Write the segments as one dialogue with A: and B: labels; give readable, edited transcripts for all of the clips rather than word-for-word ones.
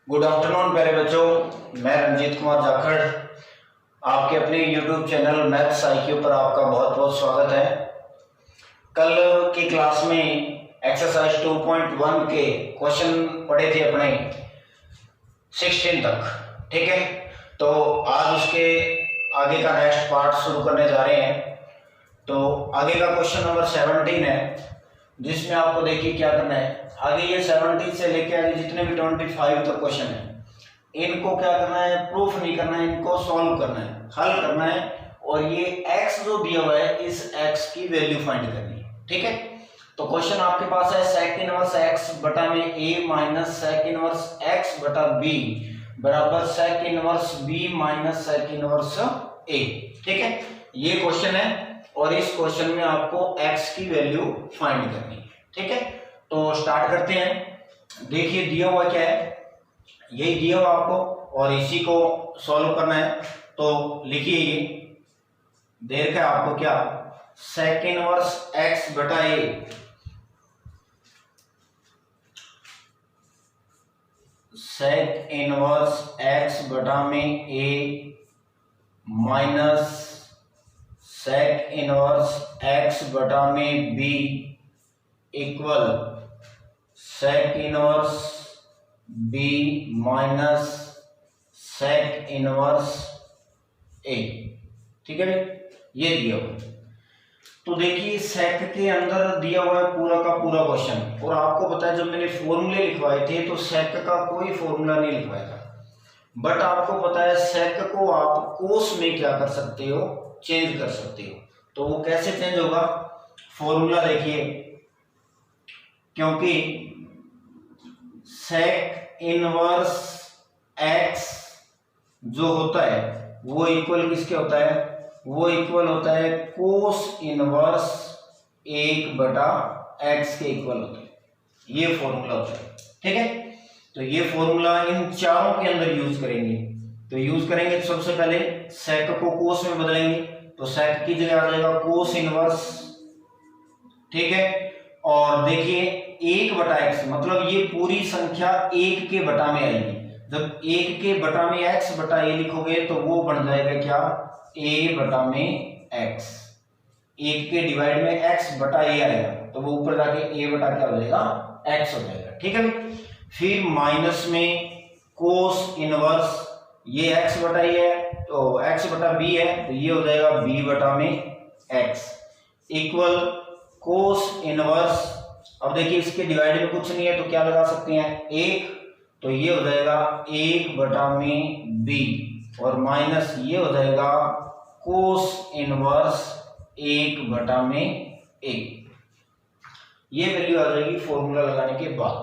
A: Good afternoon प्यारे बच्चों, मैं रंजीत कुमार जाखड़ आपके अपने YouTube चैनल मैथ्स IQ पर आपका बहुत बहुत स्वागत है। कल की क्लास में एक्सरसाइज 2.1 के क्वेश्चन पढ़े थे अपने 16 तक, ठीक है। तो आज उसके आगे का नेक्स्ट पार्ट शुरू करने जा रहे हैं। तो आगे का क्वेश्चन नंबर 17 है, जिसमें आपको देखिए क्या करना है। आगे ये 17 से लेके आगे जितने भी 25 तक क्वेश्चन है, इनको क्या करना है, प्रूफ नहीं करना है, इनको सॉल्व करना है, हल करना है। और ये x जो दिया हुआ है, इस x की वैल्यू फाइंड करनी है, ठीक है। तो क्वेश्चन आपके पास है sec इनवर्स x बटा में a minus sec inverse x बटा b बराबर sec inverse b minus sec inverse a, ठीक है। ये क्वेश्चन है और इस क्वेश्चन में आपको x की वैल्यू फाइंड करनी है, ठीक है। तो स्टार्ट करते हैं। देखिए दिया हुआ क्या है, यही दिया हुआ आपको और इसी को सॉल्व करना है। तो लिखिए, ये दे रखा है आपको क्या, sec इनवर्स x बटा a sec इनवर्स x बटा में a minus sec inverse x बटा में b equal sec inverse b minus sec inverse a, ठीक है। ये दिया हुआ, तो देखिए sec के अंदर दिया हुआ है पूरा का पूरा क्वेश्चन। और आपको पता है जब मैंने फॉर्मूले लिखवाए थे तो sec का कोई फॉर्मूला नहीं लिखवाया था, बट आपको पता है sec को आप कोस में क्या कर सकते हो, चेंज कर सकते हो। तो वो कैसे चेंज होगा, फॉर्मूला देखिए, क्योंकि sec इनवर्स x जो होता है वो इक्वल किसके होता है, वो इक्वल होता है कोस इनवर्स 1 बटा x के इक्वल होता है। ये फॉर्मूला होता है, ठीक है। तो ये फॉर्मूला इन चारों के अंदर यूज करेंगे। तो यूज करेंगे तो सबसे पहले sec को कोस में बदलेंगे, तो sec की जगह आ जाएगा कोस इनवर्स, ठीक है। और देखिए 1 बटा x, मतलब ये पूरी संख्या 1 के बटा में आएगी। जब 1 के बटा में x बटा a लिखोगे तो वो बन जाएगा क्या, a बटा में x। 1 के डिवाइड में x बटा a आएगा तो वो ऊपर जाके a बटा क्या हो जाएगा, x हो जाएगा, ठीक है। फिर माइनस में कोस इनवर्स, ये x बटा a है तो x बटा b है तो ये हो जाएगा b बटा में x इक्वल कोस इनवर्स। अब देखिए इसके डिवाइड में कुछ नहीं है तो क्या लगा सकते हैं, 1, तो ये हो जाएगा 1 बटा में b और माइनस ये हो जाएगा कोस इनवर्स 1 बटा में a। ये वैल्यू आ जाएगी फॉर्मूला लगाने के बाद।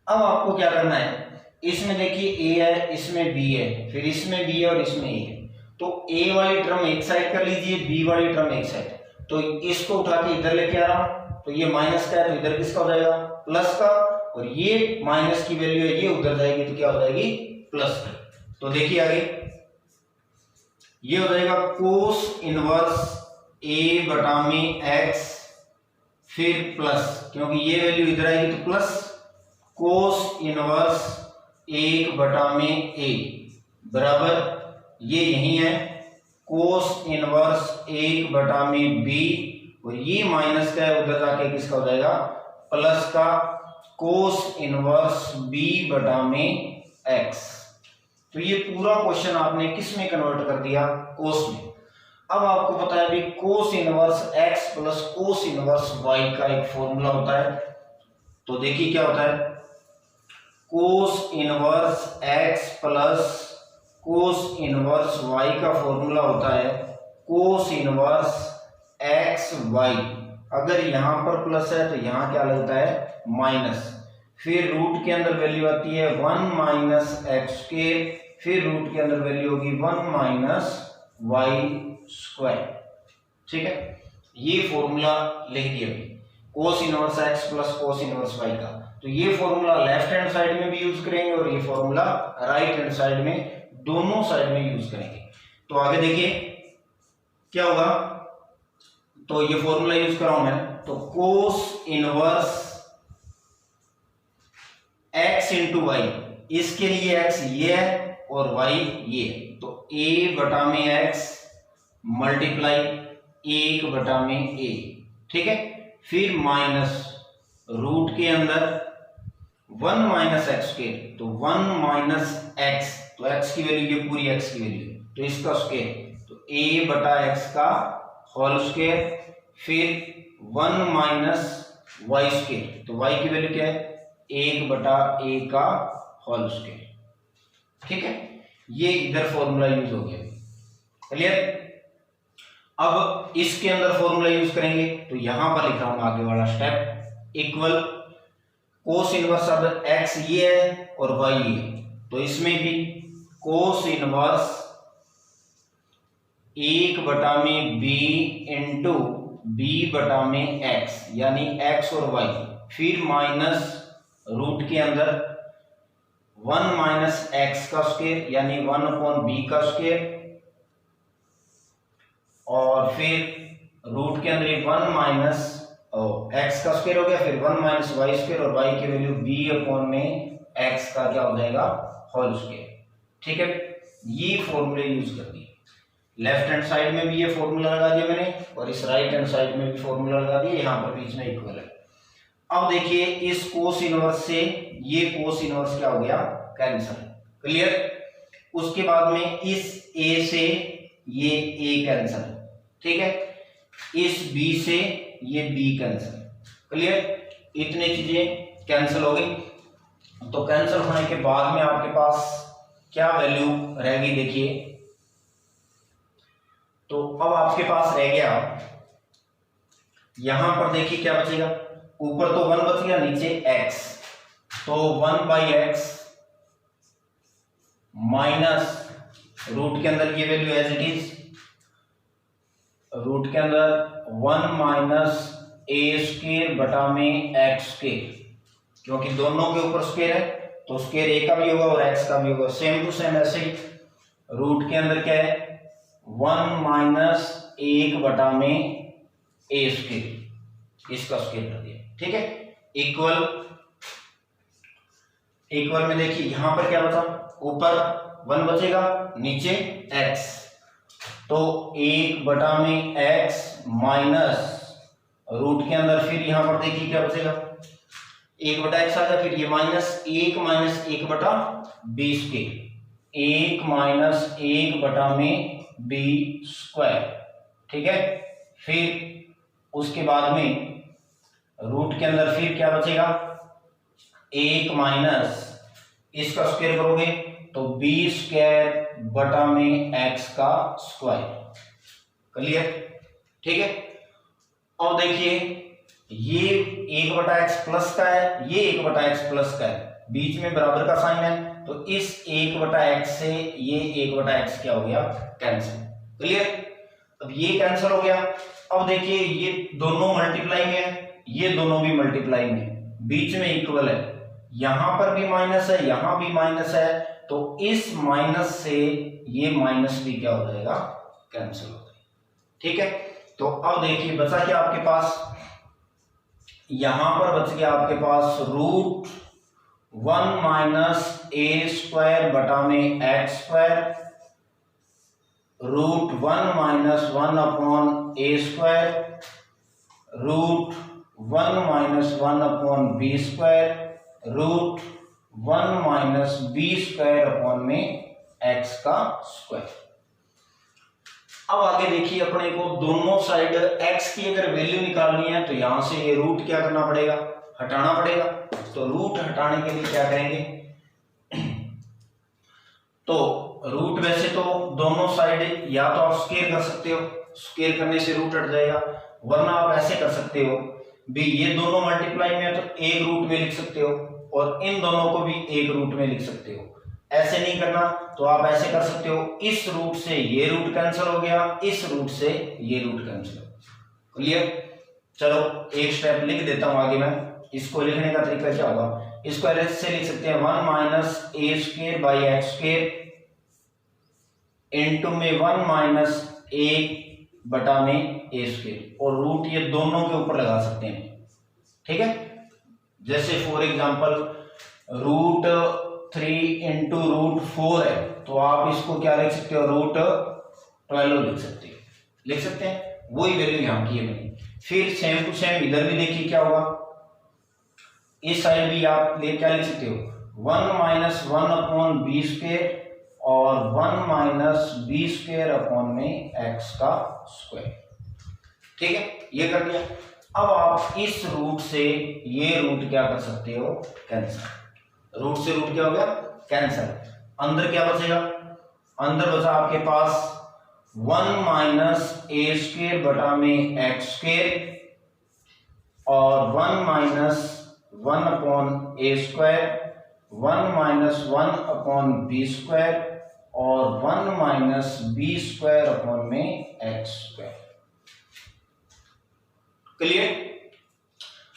A: अब आपको क्या करना है, इसमें देखिए a है, इसमें b है, फिर इसमें b है और इसमें a है। तो a वाली टर्म एक साइड कर लीजिए, b वाली टर्म एक साइड। तो इसको उठा के इधर लेके आ रहा हूं, तो ये माइनस का है तो इधर किसका हो जाएगा, प्लस का। और ये माइनस की वैल्यू है, ये उधर जाएगी तो क्या हो जाएगी, प्लस की। तो देखिए आगे ये हो जाएगा कोस इनवर्स a बटा में x फिर प्लस, क्योंकि ये वैल्यू इधर आएगी तो प्लस कोस इनवर्स 1 बटा में a बराबर ये यही है कोस इनवर्स 1 बटा में b, और ये माइनस का है उधर जाके किसका हो जाएगा, प्लस का कोस इनवर्स b बटा में x। तो ये पूरा क्वेश्चन आपने किस में कन्वर्ट कर दिया, कोस में। अब आपको पता है भी कोस inverse x plus cos inverse y का एक फॉर्मूला होता है। तो देखिए क्या होता है, कोस inverse x plus cos inverse y का फॉर्मूला होता है कोस इनवर्स x y। अगर यहां पर प्लस है तो यहां क्या लगता है, माइनस। फिर रूट के अंदर वैल्यू आती है 1 माइनस एक्स स्क्वायर, फिर रूट के अंदर वैल्यू होगी 1 माइनस वाई स्क्वायर, ठीक है। ये फॉर्मूला लिख दिया कोस inverse x plus cos inverse y का। तो ये फॉर्मूला लेफ्ट हैंड साइड में भी यूज करेंगे और ये फॉर्मूला राइट हैंड साइड में, दोनों साइड में यूज करेंगे। तो आगे देखिए क्या होगा, तो ये फॉर्मूला यूज कर रहा हूं मैं, तो cos inverse x into y इसके लिए x ये है और y ये है, तो a बटा में x मल्टीप्लाई 1/a, ठीक है। फिर माइनस रूट के अंदर 1 माइनस एक्स स्क्वायर, तो 1 माइनस एक्स, तो x की वैल्यू ये पूरी x की वैल्यू है, तो इसका स्क्वायर, तो a बटा x का होल स्क्वायर, फिर 1 माइनस वाई स्क्वायर, तो y की वैल्यू क्या है 1/a का होल स्क्वायर, ठीक है। ये इधर फॉर्मूला यूज हो गया, क्लियर। अब इसके अंदर फॉर्मूला यूज करेंगे, तो यहां पर लिख रहा हूं आगे वाला स्टेप, इक्वल कोस इनवर्स, अब x ये है और y ये है, तो इसमें भी cos inverse 1/b into b/x, यानी x और y, फिर माइनस रूट के अंदर 1 माइनस एक्स का स्क्वायर, यानी 1/b का स्क्वायर, और फिर रूट के अंदर 1 माइनस एक्स का स्क्वायर हो गया, फिर 1 माइनस वाई स्क्वायर, और y की वैल्यू b/x का क्या हो जाएगा होल स्क्वायर, ठीक है। ये फॉर्मूले यूज कर दिए, लेफ्ट हैंड साइड में भी ये फॉर्मूला लगा दिया मैंने, और इस राइट हैंड साइड में भी फॉर्मूला लगा दिया, यहां पर बीच में इक्वल है। अब देखिए इस कोस इनवर्स से ये कोस इनवर्स क्या हो गया कैंसिल, क्लियर। उसके बाद में इस a से ये a कैंसिल, ठीक है, इस b से ये b कैंसिल, क्लियर। इतनी चीजें कैंसिल हो गई, तो कैंसिल होने के बाद में आपके पास क्या वैल्यू रहेगी देखिए, तो अब आपके पास रह गया, यहां पर देखिए क्या बचेगा, ऊपर तो 1 बच गया, नीचे x, तो 1/x माइनस रूट के अंदर ये value as it is, root के अंदर 1 माइनस a स्क्वायर बटा में x स्क्वायर, क्योंकि दोनों के ऊपर स्क्वायर है तो स्क्वायर a का भी होगा और x का भी होगा, सेम टू सेम ऐसे ही रूट के अंदर क्या है 1 माइनस 1 बटा में a स्क्वायर, इसका स्क्वायर कर दिया, ठीक है। इक्वल, इक्वल में देखिए यहां पर क्या बचा, ऊपर 1 बचेगा, नीचे x, तो 1/में x माइनस रूट के अंदर, फिर यहां पर देखिए क्या बचेगा 1/x आ गया, फिर ये minus 1 minus 1/b square, 1 minus 1/में b स्क्वायर, ठीक है। फिर उसके बाद में रूट के अंदर फिर क्या बचेगा 1 माइनस इसका स्क्वायर करोगे तो b स्क्वायर बटा में x का स्क्वायर, क्लियर, ठीक है। और देखिए ये 1/x प्लस का है, ये 1/x प्लस का है, बीच में बराबर का साइन है, तो इस 1/x से ये 1/x क्या हो गया कैंसिल, क्लियर। अब ये कैंसिल हो गया, अब देखिए ये दोनों मल्टीप्लाई में है, ये दोनों भी मल्टीप्लाई में, बीच में इक्वल है, यहां पर भी माइनस है, यहां भी माइनस है, तो इस माइनस से ये माइनस भी क्या हो जाएगा कैंसिल हो जाएगा, ठीक है। तो अब देखिए बचा क्या आपके पास, यहां पर बच गया आपके पास रूट 1 माइनस a स्क्वायर बटा में x square, root 1 minus 1/a square, root 1 minus 1/b square, root 1 minus b square upon में x का स्क्वायर। अब आगे देखिए अपने को दोनों साइड x की अगर वैल्यू निकालनी है तो यहां से ये रूट क्या करना पड़ेगा, हटाना पड़ेगा, तो रूट हटाने के लिए क्या करेंगे, तो रूट वैसे तो दोनों साइड या तो आप स्क्वायर कर सकते हो, स्क्वायर करने से रूट हट जाएगा, वरना आप ऐसे कर सकते हो भी ये दोनों मल्टीप्लाई में है तो एक रूट में लिख सकते हो और इन दोनों को भी एक रूट में लिख सकते हो। ऐसे नहीं करना तो आप ऐसे कर सकते हो, इस रूट से ये रूट कैंसिल हो गया, इस रूट से ये रूट कैंसिल हो गया, क्लियर। चलो एक स्टेप लिख देता हूं आगे मैं, इसको लिखने का तरीका क्या होगा, इसको ऐसे लिख सकते हैं 1 minus a square by x square into में 1 माइनस a बटा में a स्क्वायर, और रूट ये दोनों के ऊपर लगा सकते हैं, ठीक है। जैसे फॉर एग्जांपल रूट 3 × √4 है, तो आप इसको क्या लिख सकते हो, √12 लिख सकते हो, लिख सकते हैं। वही वैल्यू यहाँ की है बनी। फिर सेम टू सेम इधर भी देखिए क्या होगा, इस साइड भी आप क्या लिख सकते हो, 1 - 1/b² और 1 - b²/x²। ठीक है, ये कर दिया। अब आप इस रूट से ये रूट क्या कर सकते हो, कैंसिल। रूट से रूट क्या हो गया, कैंसिल। अंदर क्या बचेगा, अंदर बचा आपके पास 1 - a² बटा में x² और 1 - 1/a², 1 - 1/b² और 1 - b²/x²। क्लियर।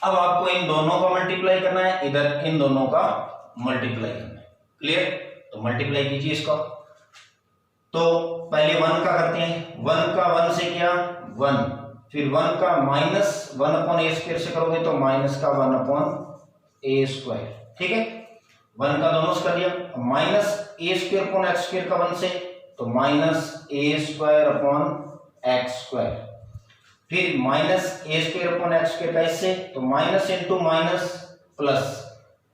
A: अब आपको इन दोनों का मल्टीप्लाई करना है, इधर इन दोनों का मल्टीप्लाई करना है। क्लियर, तो मल्टीप्लाई कीजिए इसका। तो पहले 1 का करते हैं, 1 का 1 से क्या 1, फिर 1 का -1/a² से करोगे तो -1/a²। ठीक है, 1 का दोनों से कर दिया। -a²/x² का 1 से तो -a²/x², फिर -a²/x² का इससे तो माइनस इंटू माइनस प्लस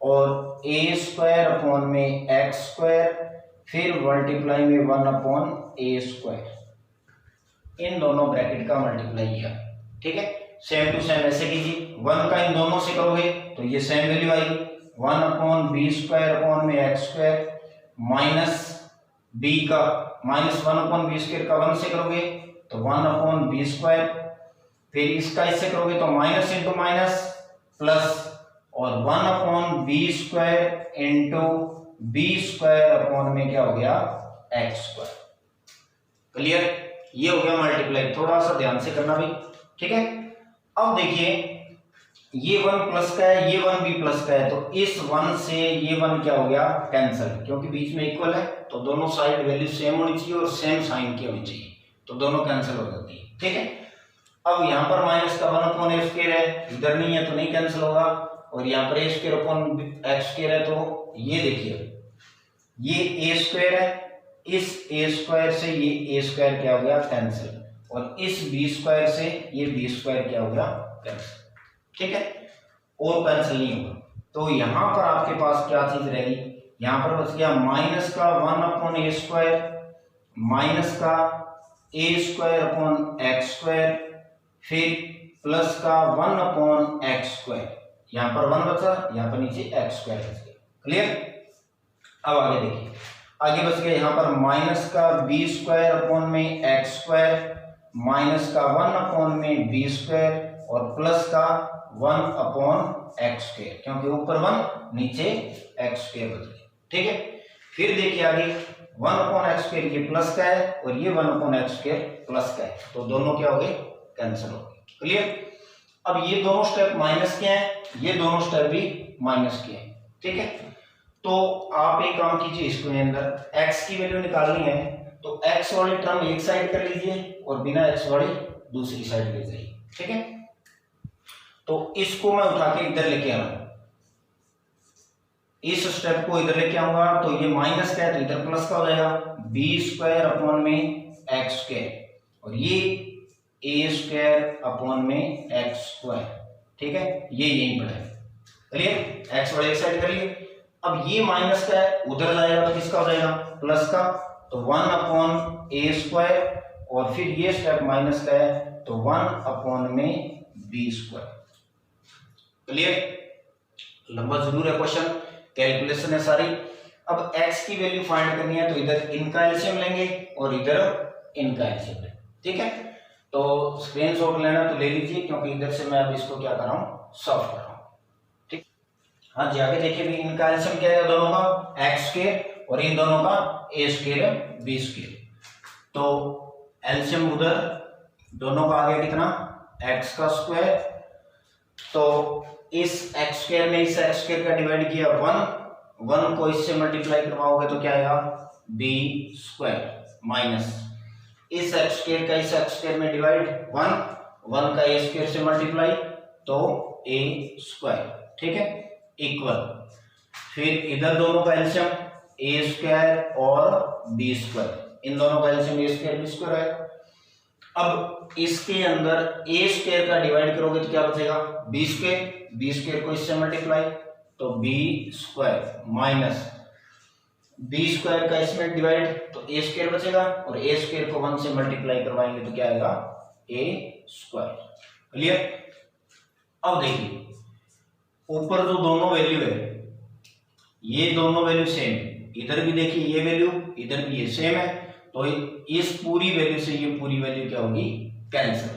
A: और a²/x², फिर मल्टीप्लाई में 1/a²। इन दोनों ब्रैकेट का मल्टीप्लाई किया। ठीक है, सेम टू सेम ऐसे कीजिए। 1 का इन दोनों से करोगे तो ये सेम वैल्यू आएगी, 1/b²/x² माइनस b का -1/b² का 1 से करोगे तो 1/b², फिर इसका इससे करोगे तो माइनस इंटू माइनस प्लस और 1/b² इंटू b² में क्या हो गया, x²। क्लियर, ये हो गया मल्टीप्लाई। थोड़ा सा ध्यान से करना भाई। ठीक है, अब देखिए ये 1 प्लस का है, ये 1 भी प्लस का है, तो इस 1 से ये 1 क्या हो गया, कैंसिल, क्योंकि बीच में इक्वल है तो दोनों साइड वैल्यू सेम होनी चाहिए और सेम साइन की होनी चाहिए, तो दोनों कैंसिल हो जाती है। ठीक है, अब यहाँ पर माइनस का 1/a² है, इधर नहीं है तो नहीं कैंसिल होगा, और यहाँ पर a²/x² है, तो ये देखिए ये a² है, इस a² से ये a² क्या हो गया, कैंसिल, और इस b² से ये b² क्या हो गया, कैंसिल। ठीक है, और कैंसिल नहीं होगा, तो यहां पर आपके पास क्या चीज रहेगी, यहां पर बच गया माइनस का 1/a² माइनस का a²/x², फिर प्लस का 1/x²। यहां पर 1 बचा, यहां पर नीचे x² बच गया। क्लियर, अब आगे देखिए, आगे बच गया यहां पर माइनस का b²/x² माइनस का 1/b² और प्लस का 1/x², क्योंकि ऊपर 1 नीचे x² बच गया। ठीक है, फिर देखिए आगे 1/x² ये प्लस का है और ये 1/x² प्लस का है, तो दोनों क्या हो गए, कैंसिल हो गए। क्लियर, अब ये दोनों स्टेप माइनस के हैं, ये दोनों स्टेप भी माइनस के हैं। ठीक है, तो आप एक काम कीजिए, इसको अंदर x की वैल्यू निकालनी है तो x वाली टर्म एक साइड कर लीजिए और बिना x वाली दूसरी साइड ले जाइए। ठीक है, तो इसको मैं उठा के इधर लेके आऊंगा, इस स्टेप को इधर लेके आऊंगा, तो ये माइनस का है तो इधर प्लस का हो जाएगा, b²/x², और ये a²/x²। ठीक है, ये यहीं पर है। क्लियर, x वाले एक साइड कर लिए। अब ये माइनस का है, उधर जाएगा तो किसका हो जाएगा, प्लस का, तो 1/a² और फिर ये स्टेप माइनस का है तो 1/b²। क्लियर, लंबा जरूर है क्वेश्चन, कैलकुलेशन है सारी। अब x की वैल्यू फाइंड करनी है तो इधर इनका एलसीएम लेंगे और इधर इनका एलसीएम लेंगे। ठीक है, तो स्क्रीनशॉट लेना तो ले लीजिए, क्योंकि इधर से मैं अब इसको क्या कर रहा हूं, सॉल्व कर रहा हूं। ठीक, हाँ जी, आगे देखिए भी इनका एलसीएम क्या है, दोनों का x² और इन दोनों का a² b²। तो एलसीएम उधर दोनों का आ गया कितना, x², तो इस x² में इस x² का डिवाइड किया 1 को इससे मल्टीप्लाई करवाओगे तो क्या आएगा, b² माइनस इस x² का इस x² में डिवाइड 1 का a² से मल्टीप्लाई तो a²। ठीक है, इक्वल फिर इधर दोनों का एलसीएम ए स्क्वायर और बी स्क्वायर, इन दोनों का एलसीएम ए स्क्वायर बी स्क्वायर है। अब इसके अंदर ए स्क्वायर का डिवाइड करोगे तो क्या बचेगा, बी स्क्वायर, बी स्क्वायर को इससे मल्टीप्लाई, तो b square minus b square का इसमें डिवाइड, तो ए स्क्वायर बचेगा, और ए स्क्वायर को 1 से मल्टीप्लाई करवाएंगे तो क्या आएगा, ए स्क्वायर। क्लियर। अब देखिए ऊपर जो दोनों वैल्यू है, ये दोनों वैल्यू सेम है, इधर भी देखिए ये वैल्यू, इधर भी ये सेम है, तो इस पूरी वैल्यू से ये पूरी वैल्यू क्या होगी, कैंसिल,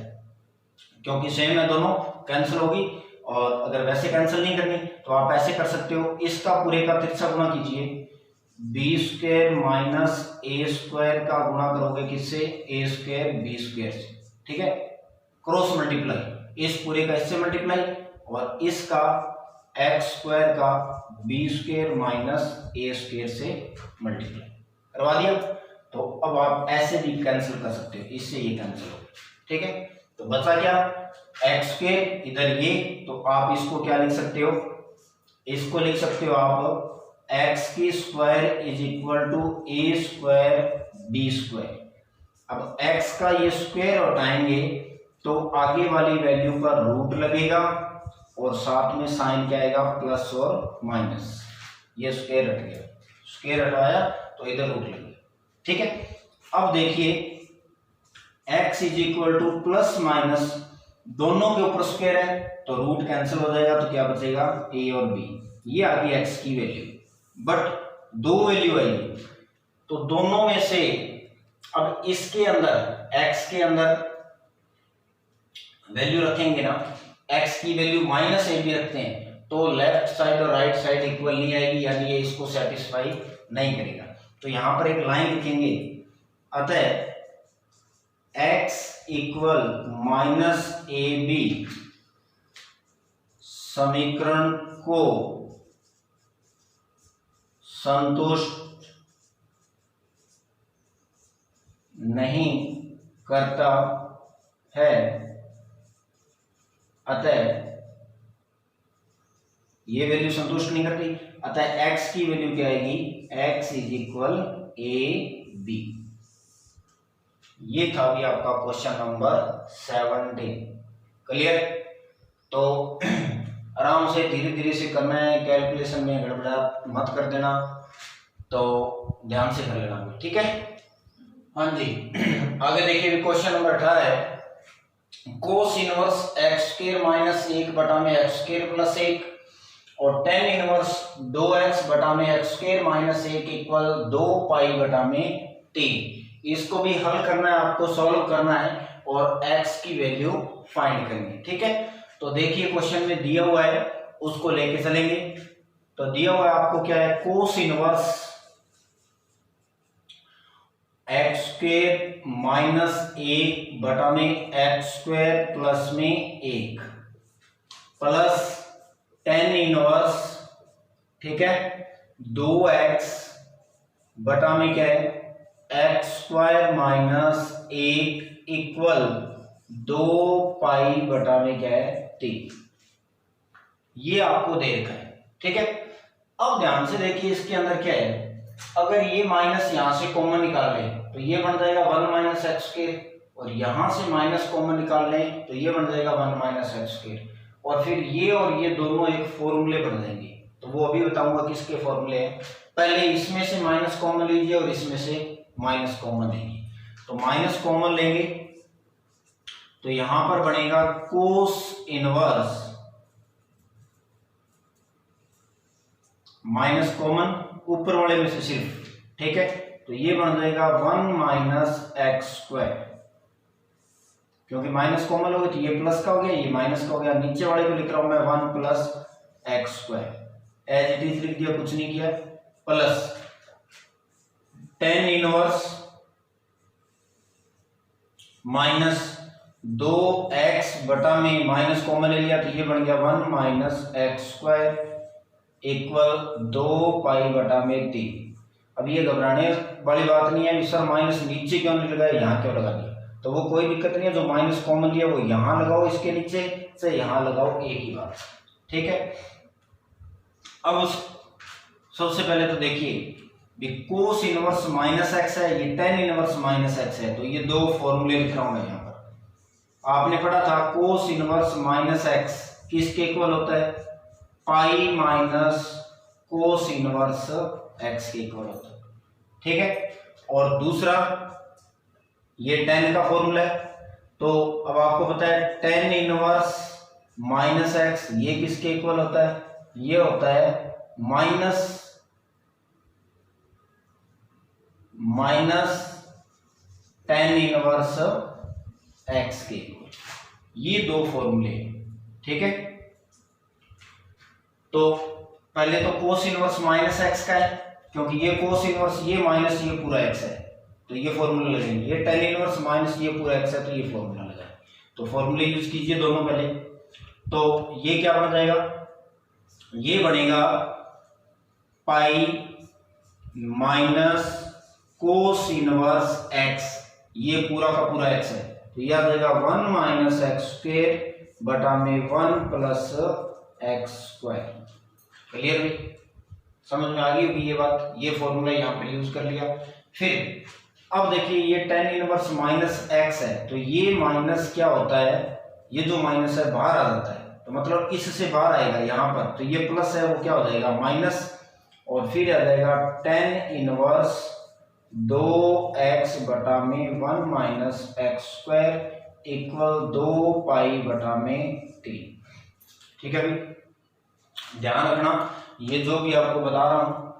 A: क्योंकि सेम है दोनों, कैंसिल होगी। और अगर वैसे कैंसिल नहीं करनी तो आप ऐसे कर सकते हो, इसका पूरे का तिरछा गुणा कीजिए, बी स्क्वायर माइनस ए स्क्वायर का गुणा करोगे किससे, ए स्क्वायर बी स्क्वायर से, ठीक है, क्रॉस मल्टीप्लाई, इस पूरे का इससे मल्टीप्लाई और इसका एक्स स्क्वायर का बी स्क्वायर माइनस ए स्क्वायर से मल्टीप्लाई करवा दिया। तो अब आप ऐसे भी कैंसिल कर सकते हो, इससे ये कैंसिल हो, ठीक है। तो बचा क्या, एक्स स्क्वायर, इधर ये, तो आप इसको क्या लिख सकते हो, इसको लिख सकते हो आप एक्स की square is equal to a square b square. अब एक्स का ये स्क्वायर हटाएंगे तो आगे वाली वैल्यू का रूट लगेगा और साथ में साइन क्या आएगा, प्लस और माइनस, ये स्क्वायर हट गया, स्क्वायर हटाया तो इधर रूट लगेगा, ठीक है। अब देखिए x is equal two plus minus, दोनों के ऊपर स्क्वायर है तो रूट कैंसिल हो जाएगा, तो क्या बचेगा, a और b, ये आ गई x की वैल्यू। बट दो वैल्यू आई, तो दोनों में से अब इसके अंदर x के अंदर वैल्यू रखेंगे ना, x की वैल्यू माइनस ए भी रखते हैं तो लेफ्ट साइड और राइट साइड इक्वल नहीं आएगी, यानी ये इसको सेटिस्फाई नहीं करेगा। तो यहां पर एक लाइन लिखेंगे, अतः x equal minus a b समीकरण को संतुष्ट नहीं करता है, अतः ये वैल्यू संतुष्ट नहीं करती, अतः x की वैल्यू क्या आएगी, x is equal a b. ये था भी आपका क्वेश्चन नंबर 17। क्लियर। तो आराम से धीरे धीरे से करना है, कैलकुलेशन में गड़बड़ा मत कर देना, तो ध्यान से कर लेना, ठीक है। हाँ जी आगे देखिए क्वेश्चन नंबर 18 है, cos inverse x square minus 1 बटा में एक्स स्क्वायर प्लस 1 और टेन इनवर्स 2x बटा में एक्स स्क्वायर माइनस 1 इक्वल 2 पाई बटा में 3। इसको भी हल करना है, आपको सॉल्व करना है और x की वैल्यू फाइंड करनी है, ठीक है। तो देखिए क्वेश्चन में दिया हुआ है, उसको लेके चलेंगे। तो दिया हुआ है आपको क्या है, cos inverse x square minus 1 बटा में एक्स स्क्वायर प्लस में 1 प्लस टेन इनवर्स, ठीक है, 2x बटा में क्या है एक्स स्क्वायर माइनस 1 इक्वल 2 पाई बटा में क्या है 3। ये आपको दे रखा है, ठीक है। अब ध्यान से देखिए इसके अंदर क्या है, अगर ये माइनस यहां से कॉमन निकाल लें तो ये बन जाएगा 1 माइनस एक्स स्क्वायर, और यहां से माइनस कॉमन निकाल लें तो ये बन जाएगा 1 माइनस एक्स स्क्वायर, और फिर ये और ये दोनों एक फॉर्मूले बन जाएंगे। तो वो अभी बताऊंगा किसके फॉर्मूले हैं। पहले इसमें से माइनस कॉमन लीजिए और इसमें से माइनस कॉमन लेंगे। तो माइनस कॉमन लेंगे तो यहां पर बनेगा कोस इनवर्स माइनस कॉमन ऊपर वाले में से सिर्फ, ठीक है। तो ये बन जाएगा 1 माइनस एक्स स्क्वायर, क्योंकि माइनस कॉमन होगा तो ये प्लस का हो गया, ये माइनस का हो गया। नीचे वाले को लिख रहा हूं मैं 1 plus x square, as it is लिख दिया, कुछ नहीं किया, plus tan inverse minus 2x बटा में माइनस कॉमन ले लिया तो ये बन गया 1 माइनस एक्स स्क्वायर इक्वल 2 पाई बटा में 3। अब ये घबराने वाली बात नहीं है, सर माइनस नीचे क्यों नहीं लगाया, यहाँ क्यों लगा दिया, तो वो कोई दिक्कत नहीं है। जो माइनस कॉमन लिया वो यहां लगाओ, इसके नीचे से यहां लगाओ, एक ही बात, ठीक है। अब उस सबसे पहले तो देखिए कोस इनवर्स माइनस एक्स है, ये टेन इनवर्स माइनस एक्स है, तो ये दो फॉर्मूले लिख रहा हूं मैं यहाँ पर। आपने पढ़ा था कोस इनवर्स माइनस एक्स किसके इक्वल होता है, pi minus cos inverse x के इक्वल होता है, ठीक है। और दूसरा ये टेन का फॉर्मूला है, तो अब आपको पता है टेन इनवर्स माइनस एक्स ये किसके इक्वल होता है, ये होता है माइनस टेन इनवर्स एक्स के इक्वल, ये दो फॉर्मूले, ठीक है। तो पहले तो कोस इनवर्स माइनस एक्स का है, क्योंकि ये कोस इनवर्स ये माइनस ये पूरा एक्स है, तो ये फॉर्मूला लगेंगे। ये टेन इनवर्स माइनस ये पूरा एक्स है, तो ये फॉर्मूला लगाए। तो फॉर्मूले यूज कीजिए दोनों पहले। तो ये क्या बन जाएगा, ये बनेगा pi minus cos inverse x, ये पूरा का पूरा एक्स है, तो यह आ जाएगा 1 माइनस एक्स स्क्वायर बटा में 1 प्लस एक्स स्क्वायर। क्लियर है, समझ में आ गई होगी ये बात। ये फॉर्मूला यहाँ पे यूज कर लिया। फिर अब देखिए ये टेन इनवर्स माइनस एक्स है, तो ये माइनस क्या होता है, ये जो माइनस है बाहर आ जाता है, तो मतलब इससे बाहर आएगा यहाँ पर, तो ये प्लस है वो क्या हो जाएगा माइनस, और फिर आ जाएगा टेन इनवर्स 2x बटा में 1 माइनस एक्स स्क्वायर इक्वल 2 पाई बटा में 3। ठीक है भाई, ध्यान रखना ये जो भी आपको बता रहा हूं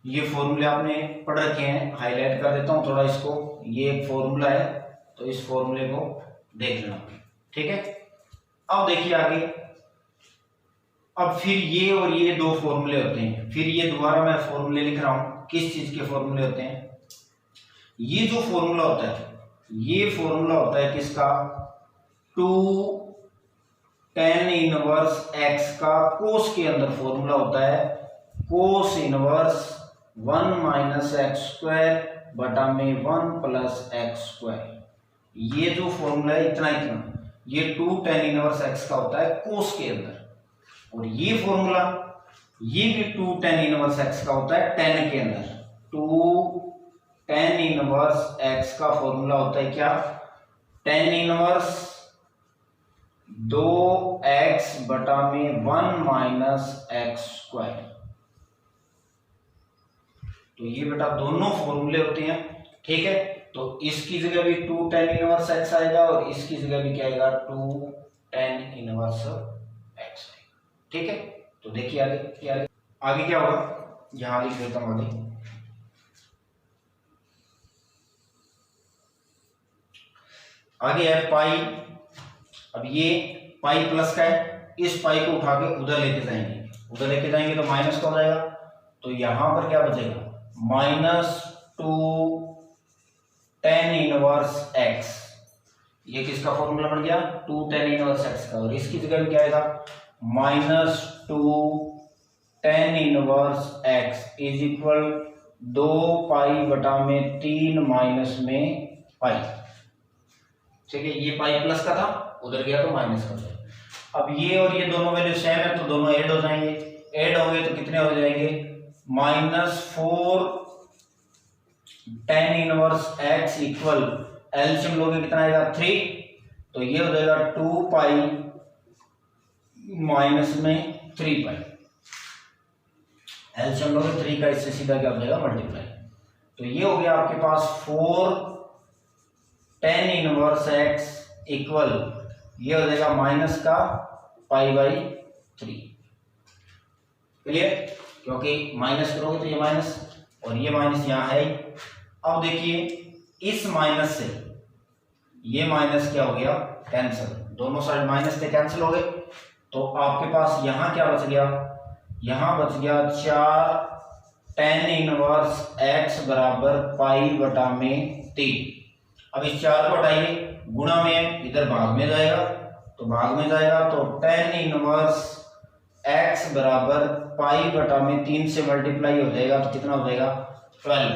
A: ये फॉर्मूले आपने पढ़ रखे हैं, हाईलाइट कर देता हूं थोड़ा इसको। ये एक फॉर्मूला है, तो इस फॉर्मूले को देख लेना, ठीक है। अब देखिए आगे, अब फिर ये और ये दो फॉर्मूले होते हैं, फिर ये दोबारा मैं फॉर्मूले लिख रहा हूं। किस चीज के फॉर्मूले होते हैं, ये जो फॉर्मूला होता है ये फॉर्मूला होता है किसका, 2 टेन इनवर्स एक्स का कोस के अंदर फॉर्मूला होता है cos inverse 1 minus x square बटा में 1 प्लस एक्स स्क्वायर। ये जो फॉर्मूला है इतना इतना, ये 2 टेन इनवर्स एक्स का होता है कोस के अंदर, और ये फॉर्मूला ये भी 2 टेन इनवर्स एक्स का होता है टेन के अंदर। 2 टेन इनवर्स एक्स का फॉर्मूला होता है क्या, टेन इनवर्स 2x बटा में 1 माइनस एक्स स्क्वायर। तो ये बेटा दोनों फॉर्मूले होते हैं, ठीक है। तो इसकी जगह भी 2 टेन इनवर्स एक्स आएगा और इसकी जगह भी क्या आएगा 2 टेन इनवर्स एक्स आएगा, ठीक है। तो देखिए आगे क्या होगा, यहां लिख देता हूं आगे है पाई। अब ये पाई प्लस का है, इस पाई को उठा के उधर लेके जाएंगे तो माइनस का हो जाएगा, तो यहां पर क्या बचेगा -2 टेन इनवर्स एक्स। ये किसका फॉर्मूला बन गया 2 टेन इनवर्स एक्स का, और इसकी जगह क्या आएगा -2 tan inverse x is equal 2 पाई बटा में 3 माइनस में पाई, ठीक है। ये पाई प्लस का था, उधर गया तो माइनस का जाएगा। अब ये और ये दोनों वैल्यू सेम है, तो दोनों ऐड हो जाएंगे, ऐड होंगे तो कितने हो जाएंगे -4 tan inverse x equal LCM लोगे कितना आएगा 3, तो ये हो जाएगा 2 पाई माइनस में 3 पाई। एलसीएम लोगे 3 का, इससे सीधा क्या हो जाएगा मल्टीप्लाई। तो ये हो गया आपके पास 4 टेन इनवर्स एक्स इक्वल ये हो जाएगा माइनस का π/3। क्लियर, क्योंकि माइनस करोगे तो ये माइनस और ये माइनस यहां है। अब देखिए इस माइनस से ये माइनस क्या हो गया कैंसिल, दोनों साइड माइनस से कैंसिल हो गए, तो आपके पास यहां क्या बच गया, यहां बच गया 4 टेन इनवर्स एक्स बराबर π/3। अब इस 4 को हटाइए, गुणा में इधर भाग में जाएगा, तो भाग में जाएगा तो टेन इनवर्स x बराबर π/3 से मल्टीप्लाई हो जाएगा, तो कितना हो जाएगा 12।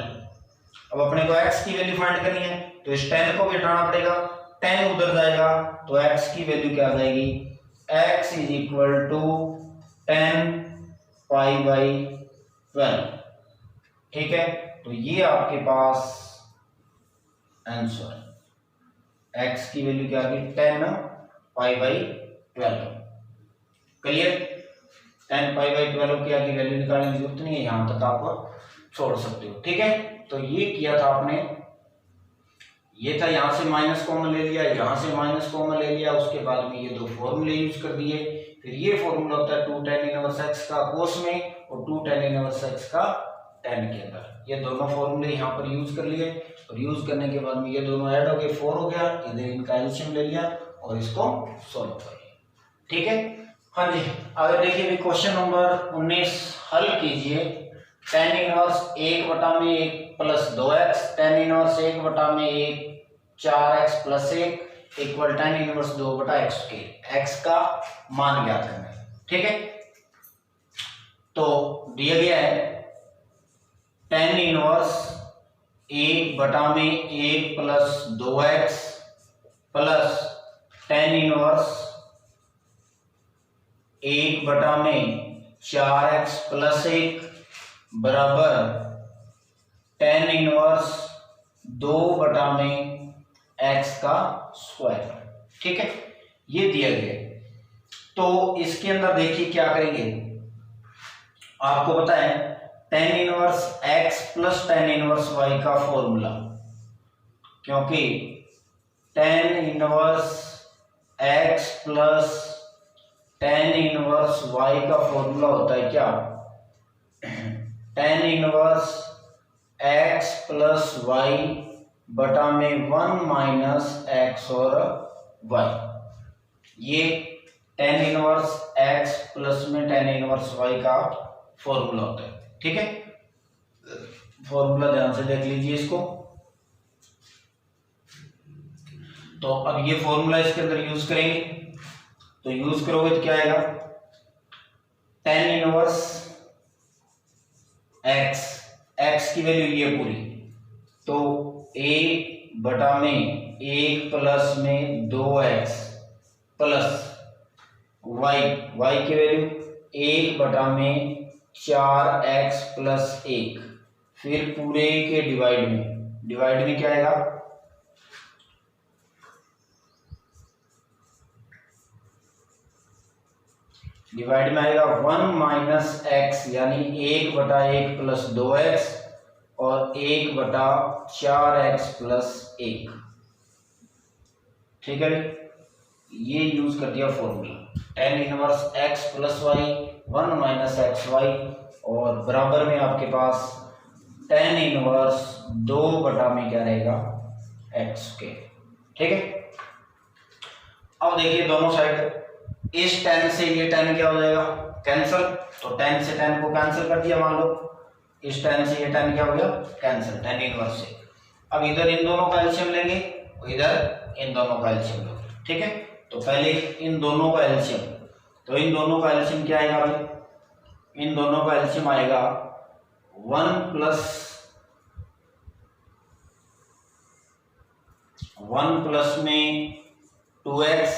A: अब अपने को x की वैल्यू फाइंड करनी है, तो इस 10 को भी हटाना पड़ेगा, 10 उधर जाएगा तो x की वैल्यू क्या आ जाएगी, x इज इक्वल टू 10 π/3। 12। ठीक है, तो ये आपके पास आंसर, x की वैल्यू क्या आ गई 10π/12। क्लियर, 10π/12 की आगे वैल्यू निकालने की जरूरत नहीं है, यहां तक आप छोड़ सकते हो। ठीक है, तो ये किया था आपने, ये था यहां से माइनस कॉमन ले लिया, यहां से माइनस कॉमन ले लिया, उसके बाद में ये दो फॉर्मूले यूज कर दिए। फिर ये फॉर्मूला होता है 2 tan इनवर्स x का कोस में और 2 tan इनवर्स x का tan के अंदर, ये दोनों फॉर्मूले यहाँ पर यूज कर लिए। और यूज करने के बाद में ये दोनों ऐड हो गए, 4 हो गया, इधर इनका एलसीएम ले लिया और इसको सॉल्व कर लिया। ठीक है, हाँ जी, आगे देखिए भी क्वेश्चन नंबर 19 हल कीजिए। tan inverse 1/1 plus 2x, tan inverse 1/1 4x plus 1 equal tan inverse 2/x के x का मान ज्ञात करना है। ठीक है, तो दिया गया है tan inverse 1/1 plus 2x plus tan inverse 1/4x plus 1 बराबर tan इनवर्स 2/x का स्क्वायर। ठीक है, ये दिया गया है। तो इसके अंदर देखिए क्या करेंगे, आपको पता है tan inverse x plus tan inverse y का फॉर्मूला, क्योंकि tan inverse x plus tan inverse y का फॉर्मूला होता है क्या, tan inverse x plus y बटा में 1 माइनस x और y। ये tan इनवर्स x प्लस में tan इनवर्स y का फॉर्मूला होता है। ठीक है, फॉर्मूला ध्यान से देख लीजिए इसको। तो अब ये फॉर्मूला इसके अंदर यूज करेंगे, तो यूज करोगे तो क्या आएगा, tan इनवर्स x, x की वैल्यू ये पूरी, तो a बटा में 1 प्लस में 2x प्लस y, y की वैल्यू 1 बटा में 4x प्लस 1, फिर पूरे के डिवाइड में क्या आएगा, डिवाइड में आएगा 1 माइनस x यानी 1/1 प्लस 2x और 1/4x प्लस 1। ठीक है, ये यूज कर दिया formula tan inverse x plus y 1 minus x y और बराबर में आपके पास tan इनवर्स 2 में क्या रहेगा x के। ठीक है, अब देखिए दोनों साइड, इस tan से ये tan क्या हो जाएगा कैंसिल, तो tan से tan को कैंसिल कर दिया, मान लो इस tan से ये tan क्या हो गया कैंसिल tan इनवर्स से। अब इधर इन दोनों का एलसीएम लेंगे, इधर इन दोनों का एलसीएम लेंगे। ठीक है, तो पहले इन दोनों का एलसीएम, तो इन दोनों का एलसीएम क्या आएगा भाई, इन दोनों का एलसीएम आएगा 1 प्लस में 2x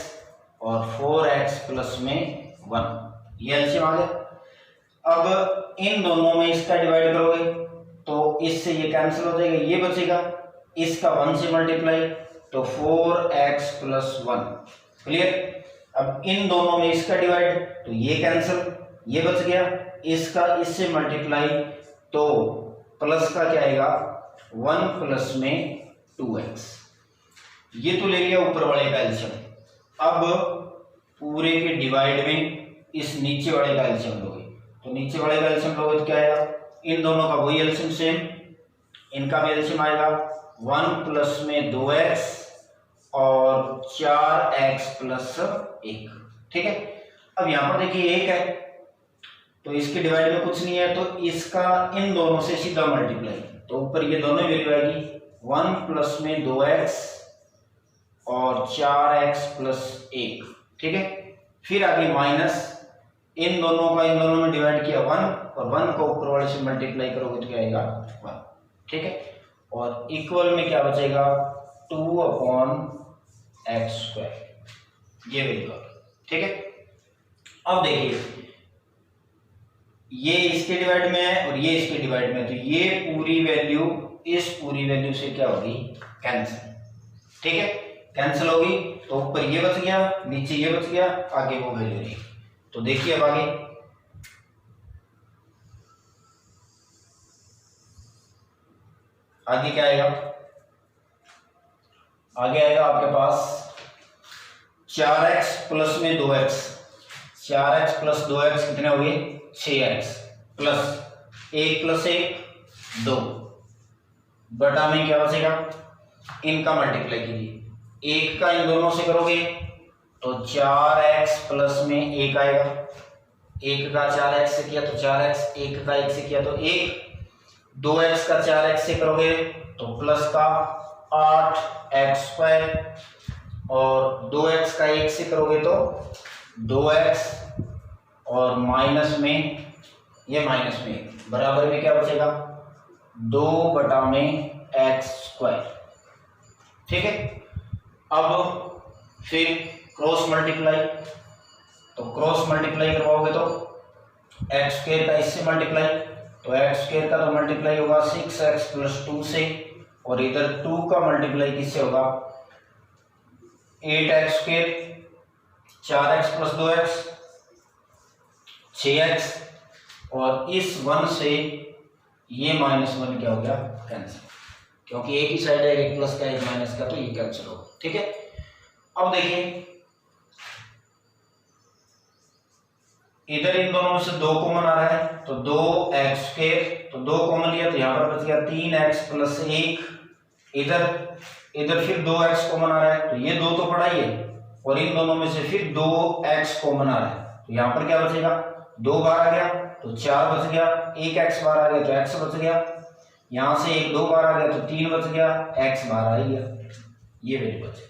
A: और 4x प्लस में 1, ये एलसीएम आ गया। अब इन दोनों में इसका डिवाइड करोगे तो इससे ये कैंसिल हो जाएगा, ये बचेगा, इसका 1 से मल्टीप्लाई तो 4x प्लस 1। क्लियर, अब इन दोनों में इसका डिवाइड तो ये कैंसिल, ये बच गया, इसका इससे मल्टीप्लाई तो प्लस का क्या आएगा 1 प्लस में 2x, ये तो ले लिया ऊपर वाले का एलसीएम। अब पूरे के डिवाइड में इस नीचे वाले का एलसीएम लोगे, तो नीचे वाले का एलसीएम लोगे तो क्या आएगा, इन दोनों का वही एलसीएम सेम, इनका भी एलसीएम आएगा 1 प्लस में 2x और 4x प्लस 1। ठीक है, अब यहां पर देखिए 1 है तो इसके डिवाइड में कुछ नहीं है, तो इसका इन दोनों से सीधा मल्टीप्लाई, तो ऊपर ये दोनों वैल्यू आएगी 1 प्लस में 2x और 4x प्लस 1। ठीक है, फिर आगे माइनस, इन दोनों का इन दोनों में डिवाइड किया 1 और 1 को ऊपर वाले से मल्टीप्लाई करोगे तो क्या आएगा 1। ठीक है, और इक्वल में क्या बचेगा 2/x², ये वैल्यू आ गई। ठीक है, अब देखिए ये इसके डिवाइड में है और ये इसके डिवाइड में है, तो ये पूरी वैल्यू इस पूरी वैल्यू से क्या होगी, कैंसिल। ठीक है, कैंसिल होगी तो ऊपर ये बच गया, नीचे ये बच गया, आगे वो वैल्यू रही। तो देखिए अब आगे क्या आएगा, आगे आएगा आपके पास 4x प्लस में 2x, 4x प्लस 2x कितने हो गए, 6x प्लस 1 प्लस 1 2 बटा में क्या बचेगा, इनका मल्टीप्लाई कीजिए, 1 का इन दोनों से करोगे तो 4x प्लस में 1 आएगा, 1 का 4x से किया तो 4x, 1 का 1 से किया तो 1, 2x का 4x से करोगे तो प्लस का 8x स्क्वायर, और 2x का 1 से करोगे तो 2x, और माइनस में ये माइनस में बराबर में क्या बचेगा, 2 बटा में x स्क्वायर। ठीक है, अब फिर क्रॉस मल्टीप्लाई, तो क्रॉस मल्टीप्लाई करवाओगे तो x स्क्वायर का इससे मल्टीप्लाई, तो x स्क्वायर का तो मल्टीप्लाई होगा 6x प्लस 2 से, और इधर 2 का मल्टीप्लाई किससे होगा, 8x square, 4x plus 2x 6x, और इस 1 से ये -1 क्या हो गया, कैंसिल, क्योंकि एक ही साइड है, एक प्लस का एक माइनस का, तो ये कैंसिल होगा। ठीक है, अब देखिए इधर इन दोनों में से 2 कॉमन आ रहा है, तो 2x स्क्वायर, तो 2 कॉमन लिया तो यहां पर बच गया 3x प्लस 1, इधर फिर 2x कॉमन आ रहा है, तो ये 2 तो पड़ा ही है, और इन दोनों में से फिर 2x कॉमन आ रहा है, तो यहां पर क्या बचेगा, 2 बार आ गया तो 4 बच गया, 1x बार आ गया तो x बच गया, यहां से 1 2 बार आ गया तो 3 बच गया, x बार आ गया, ये वैल्यू बचे।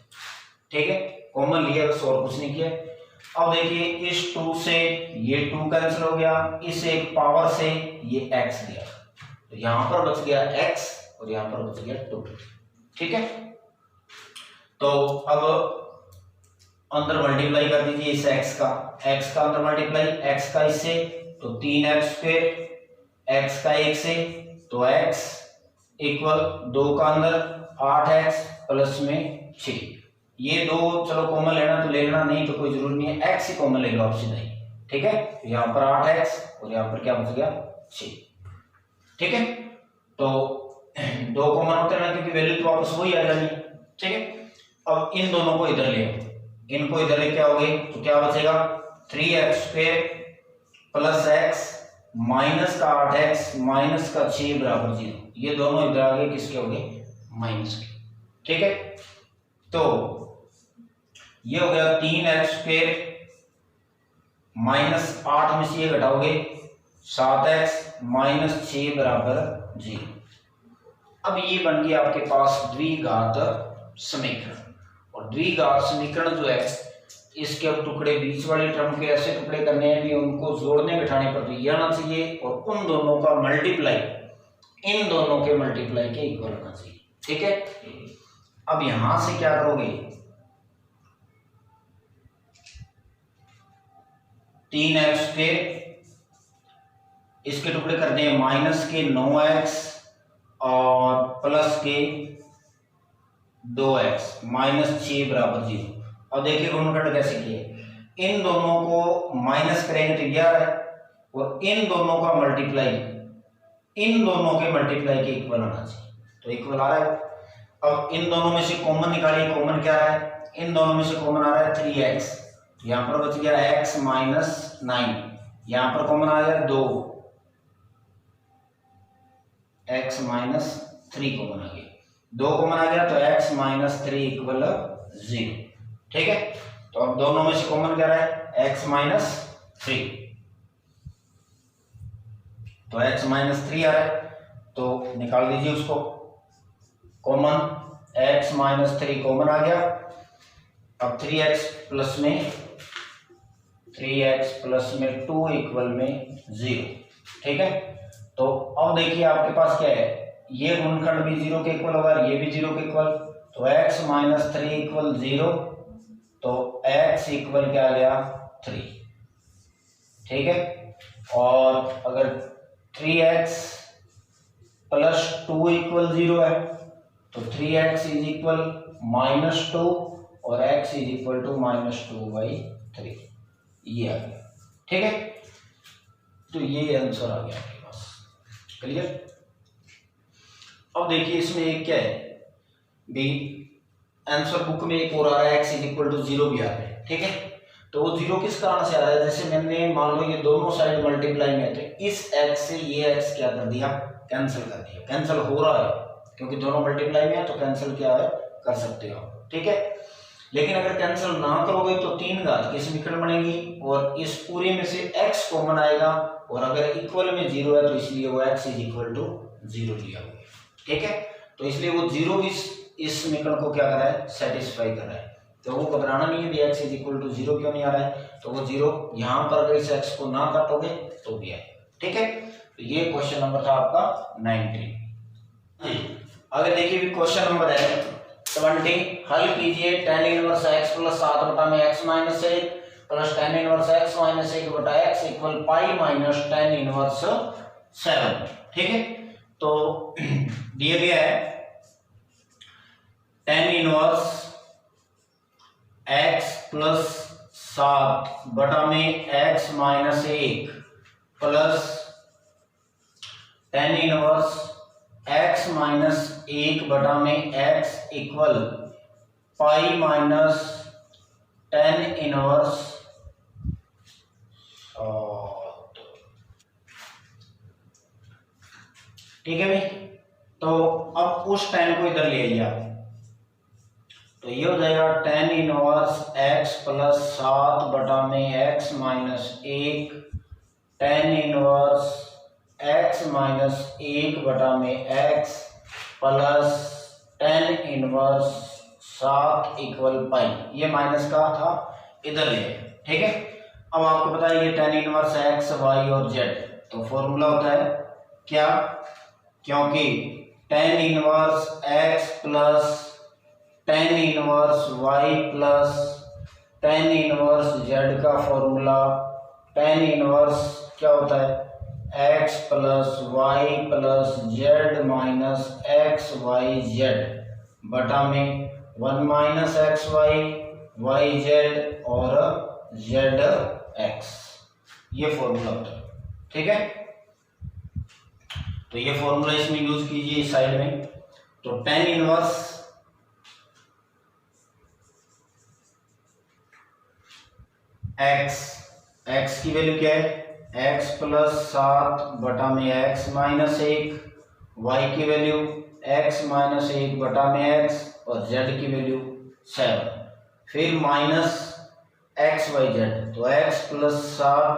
A: ठीक है, कॉमन लिया बस और कुछ नहीं किया। अब देखिए इस 2 से ये 2 कैंसिल हो गया, इस एक पावर से ये x गया, तो यहां पर बच गया x और यहां पर बच गया 2। ठीक है, तो अब अंदर मल्टीप्लाई कर दीजिए इस x का अंदर मल्टीप्लाई, x का इससे तो 3x स्क्वायर, x का 1 से तो x इक्वल 2 का अंदर 8x प्लस में 6, ये 2 चलो कॉमन लेना तो ले लेना, नहीं तो कोई जरूरी नहीं है, x ही कॉमन ले लो आप सीधा ही। ठीक है, यहाँ पर 8x और यहाँ पर क्या बच गया 6। ठीक है, तो 2 कॉमन होते हैं ना, क्योंकि वैल्यू तो वापस वही आ जानी। ठीक है, अब इन दोनों को इधर ले आओ, इनको इधर लेके आओगे तो क्या बचेगा, 3x square plus x minus का 8x माइनस का 6 बराबर 0, ये दोनों इधर आ गए किसके हो गए, माइनस के। ठीक है, तो ये हो गया 3x स्क्वायर माइनस 8 में से ये घटाओगे 7x माइनस 6 बराबर 0। अब ये बन गया आपके पास द्विघात समीकरण, और द्विघात समीकरण जो है इसके अब टुकड़े बीच वाले टर्म के ऐसे टुकड़े करने हैं भी उनको जोड़ने बिठाने पर तो ये आना चाहिए, और उन दोनों का मल्टीप्लाई इन दोनों के मल्टीप्लाई के इक्वल होना चाहिए। ठीक है, अब यहां से क्या करोगे, 3x स्क्वायर इसके टुकड़े करते हैं माइनस के 9x और प्लस के 2x माइनस 6 बराबर 0। अब देखिए गुणनखंड कैसे किए, इन दोनों को माइनस करेंगे तो 11 है, और इन दोनों का मल्टीप्लाई इन दोनों के मल्टीप्लाई के इक्वल होना चाहिए, तो इक्वल आ रहा है। अब इन दोनों में से कॉमन निकालिए, कॉमन क्या है, इन दोनों में से कॉमन आ रहा है 3x, यहां पर बच गया x माइनस 9, यहां पर कॉमन आ गया 2, x माइनस 3 कॉमन आ गया, 2 कॉमन आ गया तो x माइनस 3 इक्वल 0। ठीक है, तो अब दोनों में से कॉमन क्या रहा है, x माइनस 3, तो x माइनस 3 आ रहा है, तो निकाल दीजिए उसको कॉमन, x माइनस 3 कॉमन आ गया। अब 3x प्लस में 2 इक्वल में 0। ठीक है, तो अब देखिए आपके पास क्या है, ये गुणनखंड भी 0 के इक्वल होगा, ये भी 0 के इक्वल, तो x माइनस 3 इक्वल 0, तो x इक्वल क्या आ गया 3। ठीक है, और अगर 3x प्लस 2 इक्वल 0 है तो 3x इज इक्वल -2 और x इज इक्वल टू -2/3, ये आ गया। ठीक है, तो ये आंसर आ गया आपके पास। क्लियर। अब देखिए इसमें एक क्या है भी, आंसर बुक में एक और आ रहा है x इज इक्वल टू 0 भी आ रहा है। ठीक है, तो वो 0 किस कारण से आ रहा है, जैसे मैंने मान लो ये दोनों साइड मल्टीप्लाई में थे, इस x से ये x क्या कर दिया, कैंसिल कर दिया। कैंसिल हो रहा है क्योंकि दोनों मल्टीप्लाई में है, तो कैंसिल क्या है कर सकते हो। ठीक है, लेकिन अगर कैंसिल ना करोगे तो 3 घात की समीकरण बनेगी और इस पूरे में से x कॉमन आएगा, और अगर इक्वल में 0 है तो इसलिए वो x इज इक्वल टू 0 लिया हुआ है। ठीक है, तो इसलिए वो 0 इस समीकरण को क्या कर रहा है, सेटिस्फाई कर रहा है। तो वो घबराना नहीं है भी x इज इक्वल टू 0 क्यों नहीं आ रहा है, तो वो 0 यहाँ पर अगर इस x को ना काटोगे तो भी आए। ठीक है, तो ये क्वेश्चन नंबर था आपका 19। अगर देखिए भी क्वेश्चन नंबर है 20, हल कीजिए tan इनवर्स x प्लस 7 बटा में x minus 1 plus tan inverse x minus 1 बटा x equal pi minus tan inverse 7। ठीक है, तो दिया गया है tan इनवर्स x प्लस 7 बटा में x minus 1 plus tan inverse x minus 1 बटा में x equal pi minus tan inverse. ठीक है भाई, तो अब उस tan को इधर ले आइए आप, तो ये हो जाएगा tan इनवर्स x प्लस 7 बटा में x minus 1 tan inverse x minus 1 बटा में x plus tan inverse 7 equal pi, ये माइनस का था इधर ले। ठीक है, अब आपको पता है ये tan इनवर्स x y और z, तो फॉर्मूला होता है क्या, क्योंकि tan inverse x plus tan inverse y plus tan inverse z का फॉर्मूला tan इनवर्स क्या होता है, x plus y plus z minus x y z बटा में 1 minus x y y z और जेड एक्स, ये फॉर्मूला होता है। ठीक है, तो ये फॉर्मूला इसमें यूज कीजिए इस साइड में। तो tan इनवर्स x की वैल्यू क्या है, x प्लस 7 बटा में x माइनस 1, y की वैल्यू x माइनस 1 बटा में x और z की वैल्यू 7, फिर माइनस एक्स वाई जेड, तो x प्लस 7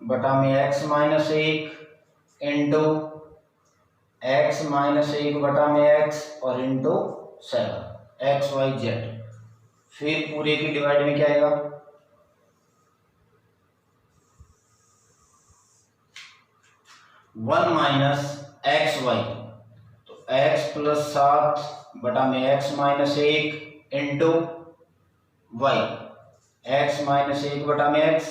A: बटा में x minus 1 into x minus 1 बटा में x और इंटू 7 एक्स वाई जेड, फिर पूरे की डिवाइड में क्या आएगा, 1 माइनस एक्स वाई, तो x प्लस 7 बटा में x minus 1 into y, x minus 1 बटा में x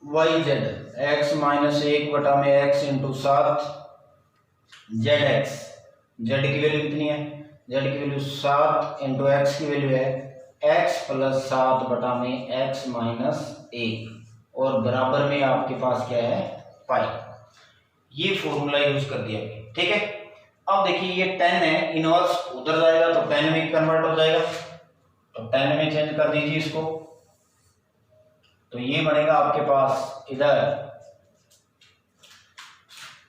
A: y z, x minus 1 बटा में x into 7 z x, z की वैल्यू कितनी है, जेड की वैल्यू 7 इंटू एक्स की वैल्यू है x प्लस 7 बटा में x माइनस 1 और बराबर में आपके पास क्या है पाई, ये फॉर्मूला यूज कर दिया। ठीक है, अब देखिए ये tan है, इनवर्स उधर जाएगा तो tan में कन्वर्ट हो जाएगा, तो tan में चेंज कर दीजिए इसको, तो ये बनेगा आपके पास इधर।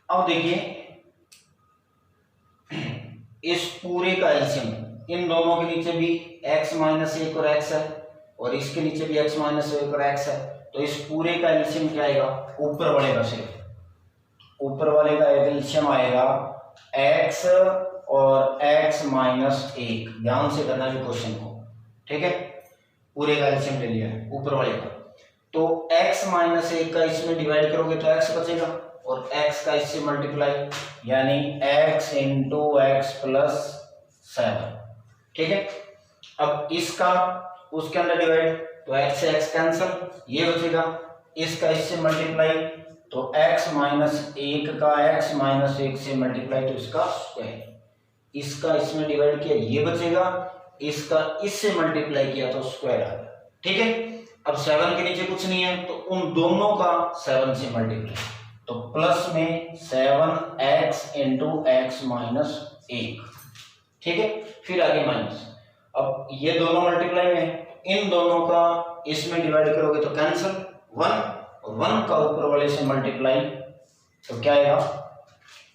A: अब देखिए इस पूरे का एलसीएम, इन दोनों के नीचे भी x माइनस 1 और x है और इसके नीचे भी x माइनस 1 और x है, तो इस पूरे का एलसीएम क्या आएगा, ऊपर वाले का, सिर्फ ऊपर वाले का एलसीएम आएगा x और x माइनस 1, ध्यान से करना है क्वेश्चन को। ठीक है, पूरे का एलसीएम ले लिया है ऊपर वाले का, तो x माइनस 1 का इसमें डिवाइड करोगे तो x बचेगा और x का इससे मल्टीप्लाई, यानी x इंटू एक्स प्लस 7। ठीक है, अब इसका उसके अंदर डिवाइड, तो x से x कैंसिल, ये बचेगा इसका इससे मल्टीप्लाई, तो x माइनस 1 का x माइनस 1 से मल्टीप्लाई, तो इसका स्क्वायर। इसका इसमें डिवाइड किया ये बचेगा, इसका इससे मल्टीप्लाई किया तो स्क्वायर आ गया। ठीक है, अब 7 के नीचे कुछ नहीं है तो उन दोनों का 7 से मल्टीप्लाई, तो प्लस में 7x इंटू x माइनस 1। ठीक है, फिर आगे माइनस, अब ये दोनों मल्टीप्लाई में, इन दोनों का इसमें डिवाइड करोगे तो कैंसिल, 1 और 1 का ऊपर वाले से मल्टीप्लाई, तो क्या आएगा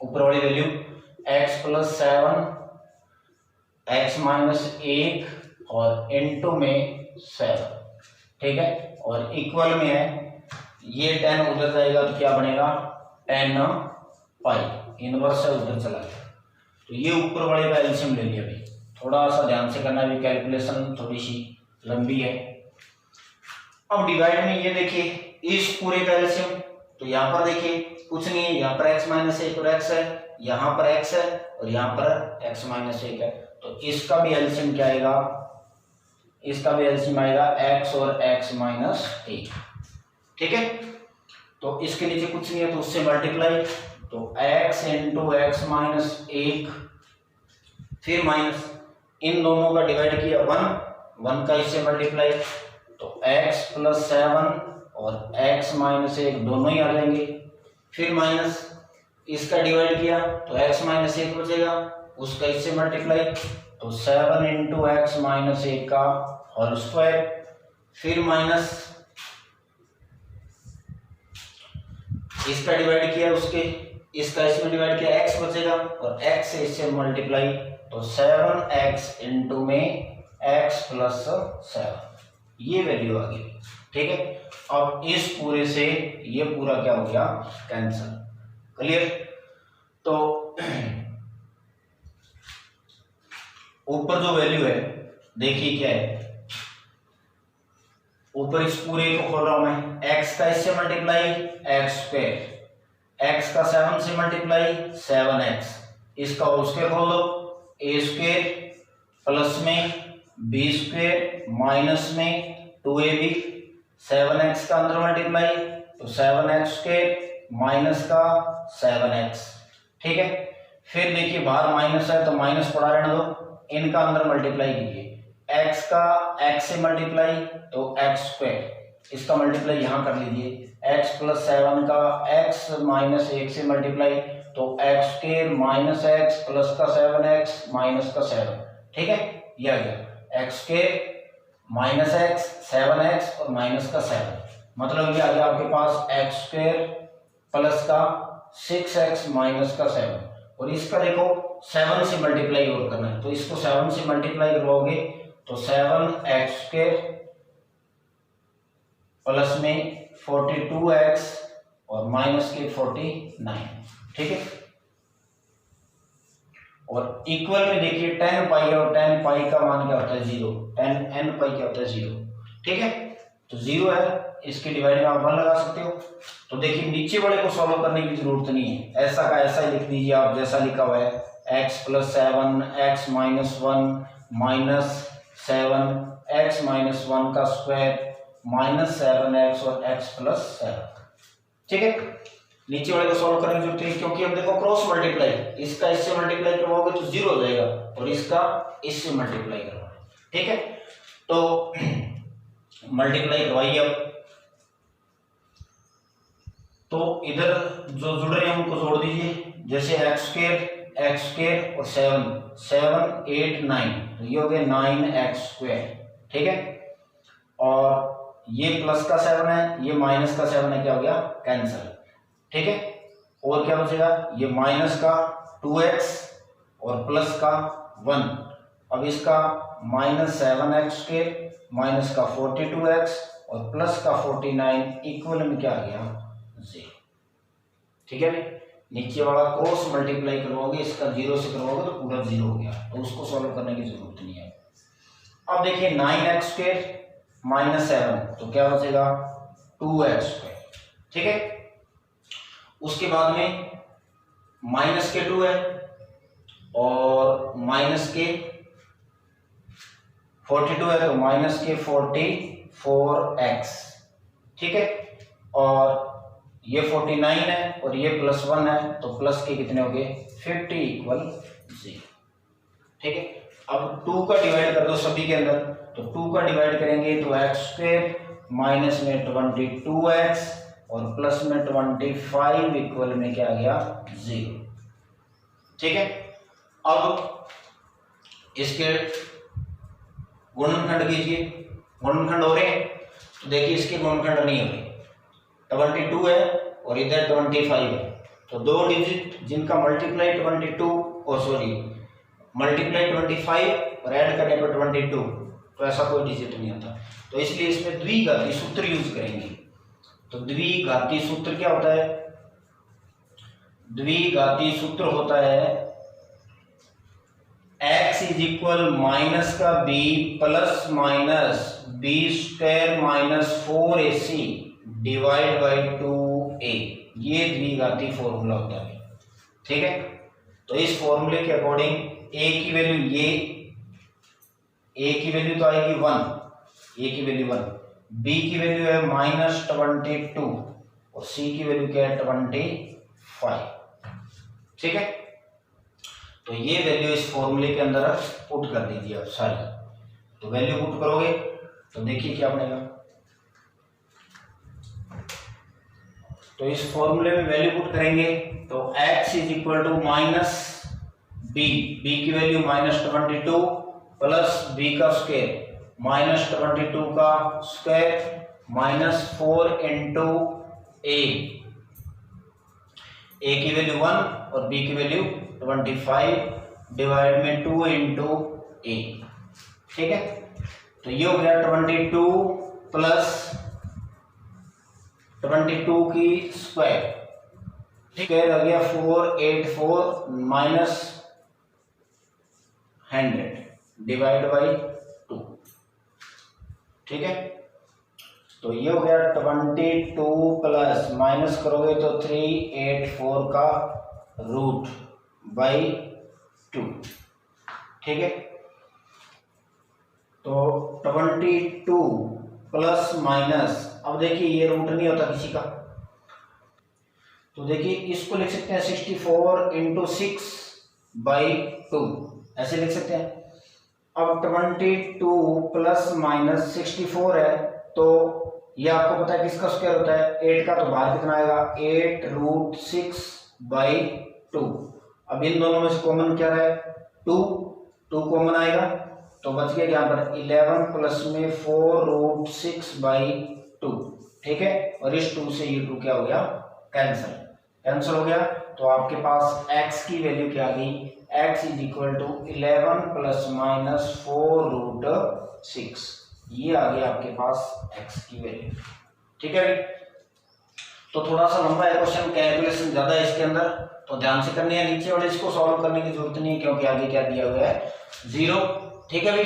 A: ऊपर वाली value x plus 7 x minus 1 और इनटू में 7। ठीक है, और इक्वल में है, ये 10 उधर जाएगा तो क्या बनेगा 10 पाई, इनवर्स है उधर चला गया, तो ये ऊपर वाले का एलसीएम ले लिया भाई। थोड़ा सा ध्यान से करना भी, कैलकुलेशन थोड़ी सी लंबी है। अब डिवाइड में ये देखिए इस पूरे का एलसीएम, तो यहाँ पर देखिए कुछ नहीं है, यहाँ पर x माइनस 1 और x है, यहाँ पर x है और यहाँ पर x माइनस 1 है, तो इसका भी एलसीएम क्या आएगा, इसका भी एलसीएम आएगा x और x माइनस 1। ठीक है, तो इसके नीचे कुछ नहीं है तो उससे मल्टीप्लाई, तो x इंटू एक्स माइनस 1, फिर माइनस, इन दोनों का डिवाइड किया 1 का इससे मल्टीप्लाई, तो x प्लस 7 और x माइनस 1 दोनों ही आ जाएंगे, फिर माइनस, इसका डिवाइड किया तो x माइनस 1 बचेगा, उसका इससे मल्टीप्लाई, तो 7 इंटू एक्स माइनस 1 का होल स्क्वायर, फिर माइनस, इसका डिवाइड किया उसके, इसका इसमें डिवाइड किया, x बचेगा और x से इससे मल्टीप्लाई, तो 7x इंटू में x प्लस 7, ये वैल्यू आ गई। ठीक है, अब इस पूरे से ये पूरा क्या हो गया कैंसिल, क्लियर। तो ऊपर जो वैल्यू है देखिए क्या है, ऊपर इस पूरे को खोल रहा हूं मैं, x का इससे मल्टीप्लाई x स्क्वायर, x का 7 से मल्टीप्लाई 7x, इसका होल स्क्वायर खोल दो, a स्क्वायर प्लस में b स्क्वायर माइनस में 2ab, 7x का अंदर मल्टीप्लाई तो 7x स्क्वायर माइनस का 7x। ठीक है, फिर देखिए बाहर माइनस है तो माइनस पड़ा रहने दो, इनका अंदर मल्टीप्लाई कीजिए, x का x से मल्टीप्लाई तो x स्क्वायर, इसका मल्टीप्लाई यहां कर लीजिए, x प्लस 7 का x माइनस 1 से मल्टीप्लाई तो x square minus x plus का 7x माइनस का 7। ठीक है, ये आ गया x square minus x 7x और माइनस का 7, मतलब ये आ गया आपके पास x स्क्वायर प्लस का 6x माइनस का 7, और इसका देखो 7 से मल्टीप्लाई और करना है, तो इसको 7 से मल्टीप्लाई करवाओगे तो 7x स्क्वायर प्लस में 42x और माइनस के 49। ठीक है, और इक्वल में देखिए 10 पाई और 10 पाई का मान क्या होता है 0, 10 n पाई क्या होता है 0। ठीक है, तो 0 है, इसके डिवाइड में आप 1 लगा सकते हो। तो देखिए नीचे वाले को सॉल्व करने की जरूरत नहीं है, ऐसा का ऐसा ही लिख दीजिए आप जैसा लिखा हुआ है, x plus 7 x minus 1 minus 7 x minus 1 का स्क्वायर माइनस 7x और x प्लस 7। ठीक है, नीचे वाले को सॉल्व करने की जरूरत है क्योंकि अब देखो क्रॉस मल्टीप्लाई, इसका इससे मल्टीप्लाई करवाओगे तो 0 हो जाएगा और इसका इससे मल्टीप्लाई करवाओगे। ठीक है, तो मल्टीप्लाई करवाइए अब, तो इधर जो जुड़ रहे हैं उनको जोड़ दीजिए, जैसे x स्क्वायर और 7 8 9, तो ये हो गया 9x स्क्वायर। ठीक है, और ये प्लस का 7 है, ये माइनस का 7 है, क्या हो गया कैंसिल। ठीक है, और क्या बचेगा, ये माइनस का 2x और प्लस का 1, अब इसका माइनस 7x स्क्वायर माइनस का 42x और प्लस का 49 इक्वल में क्या आ गया 0। ठीक है, नीचे वाला क्रॉस मल्टीप्लाई करवाओगे, इसका 0 से करवाओगे तो पूरा 0 हो गया, तो उसको सॉल्व करने की जरूरत नहीं है। अब देखिए 9x स्क्वायर माइनस 7, तो क्या बचेगा 2x स्क्वायर। ठीक है, उसके बाद में माइनस के 2 है और माइनस के 42 है तो माइनस के 44x। ठीक है, और ये 49 है और ये +1 है, तो प्लस के कितने हो गए 50 = 0। ठीक है, अब 2 का डिवाइड कर दो सभी के अंदर, तो 2 का डिवाइड करेंगे तो x² माइनस में 22x और प्लस में 25 इक्वल में क्या आ गया 0। ठीक है, अब इसके गुणनखंड कीजिए, गुणनखंड हो रहे हैं, तो देखिए इसके गुणनखंड नहीं हो रहे, 22 है और इधर 25 है, तो दो डिजिट जिनका मल्टीप्लाई 25 और ऐड करने पर 22, तो ऐसा कोई डिजिट नहीं आता, तो इसलिए इसमें द्विघाती सूत्र यूज करेंगे। तो द्विघाती सूत्र क्या होता है, द्विघाती सूत्र होता है x = माइनस का b plus minus b² minus 4ac divide by 2a, ये द्विघाती फॉर्मूला होता है। ठीक है, तो इस फॉर्मूले के अकॉर्डिंग a की वैल्यू ये, a की वैल्यू तो आएगी 1, a की वैल्यू 1, b की वैल्यू है -22 और c की वैल्यू क्या है 25। ठीक है, तो ये वैल्यू इस फॉर्मूले के अंदर पुट कर दीजिए आप सारी, तो वैल्यू पुट करोगे तो देखिए क्या बनेगा, तो इस फॉर्मूले में वैल्यू पुट करेंगे तो x = माइनस b, b की वैल्यू -22 प्लस b का स्क्वायर -22 का स्क्वायर -4 × a की वैल्यू 1 और b की वैल्यू 25 डिवाइड में 2 × a। ठीक है, तो ये हो गया 22 प्लस 22 की स्क्वायर, ठीक है, आ गया 484 माइनस 100 डिवाइड बाई 2। ठीक है, तो ये हो गया 22 प्लस माइनस करोगे तो 384 का रूट बाई 2। ठीक है, तो 22 प्लस माइनस, अब देखिए ये रूट नहीं होता किसी का, तो देखिए इसको लिख सकते हैं 64 × 6 बाई 2, ऐसे लिख सकते हैं। अब 22 प्लस माइनस 64 है, तो ये आपको पता है किसका स्क्वायर होता है 8 का, तो बाहर कितना आएगा 8√6 बाई 2। अब इन दोनों में से कॉमन क्या है 2 कॉमन आएगा, तो बच गया यहाँ पर 11 प्लस में 4√6 बाई 2। ठीक है, और इस 2 से ये 2 क्या हो गया कैंसिल हो गया, तो आपके पास x की वैल्यू क्या आ गई, x = 11 प्लस माइनस 4√6, ये आ गया आपके पास x की वैल्यू। ठीक है, तो थोड़ा सा लंबा है क्वेश्चन, कैलकुलेशन ज्यादा है इसके अंदर, तो ध्यान से करनी है, नीचे वाले इसको सॉल्व करने की जरूरत नहीं है क्योंकि आगे क्या दिया हुआ है 0। ठीक है भाई,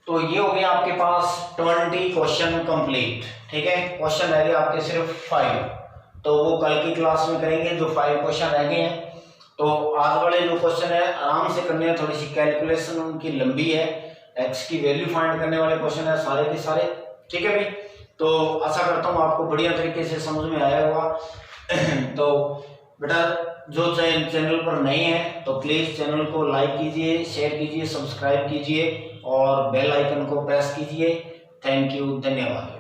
A: तो ये हो गया आपके पास 20 क्वेश्चन कंप्लीट। ठीक है, क्वेश्चन रह गए आपके सिर्फ 5, तो वो कल की क्लास में करेंगे जो 5 क्वेश्चन रह गए हैं। तो आज वाले जो क्वेश्चन है आराम से करने हैं, थोड़ी सी कैलकुलेशन उनकी लंबी है, x की वैल्यू फाइंड करने वाले क्वेश्चन है सारे के सारे। ठीक है भाई, तो आशा करता हूँ आपको बढ़िया तरीके से समझ में आया होगा। तो बेटा जो चैनल पर नए हैं तो प्लीज चैनल को लाइक कीजिए, शेयर कीजिए, सब्सक्राइब कीजिए और बेल आइकन को प्रेस कीजिए। थैंक यू, धन्यवाद।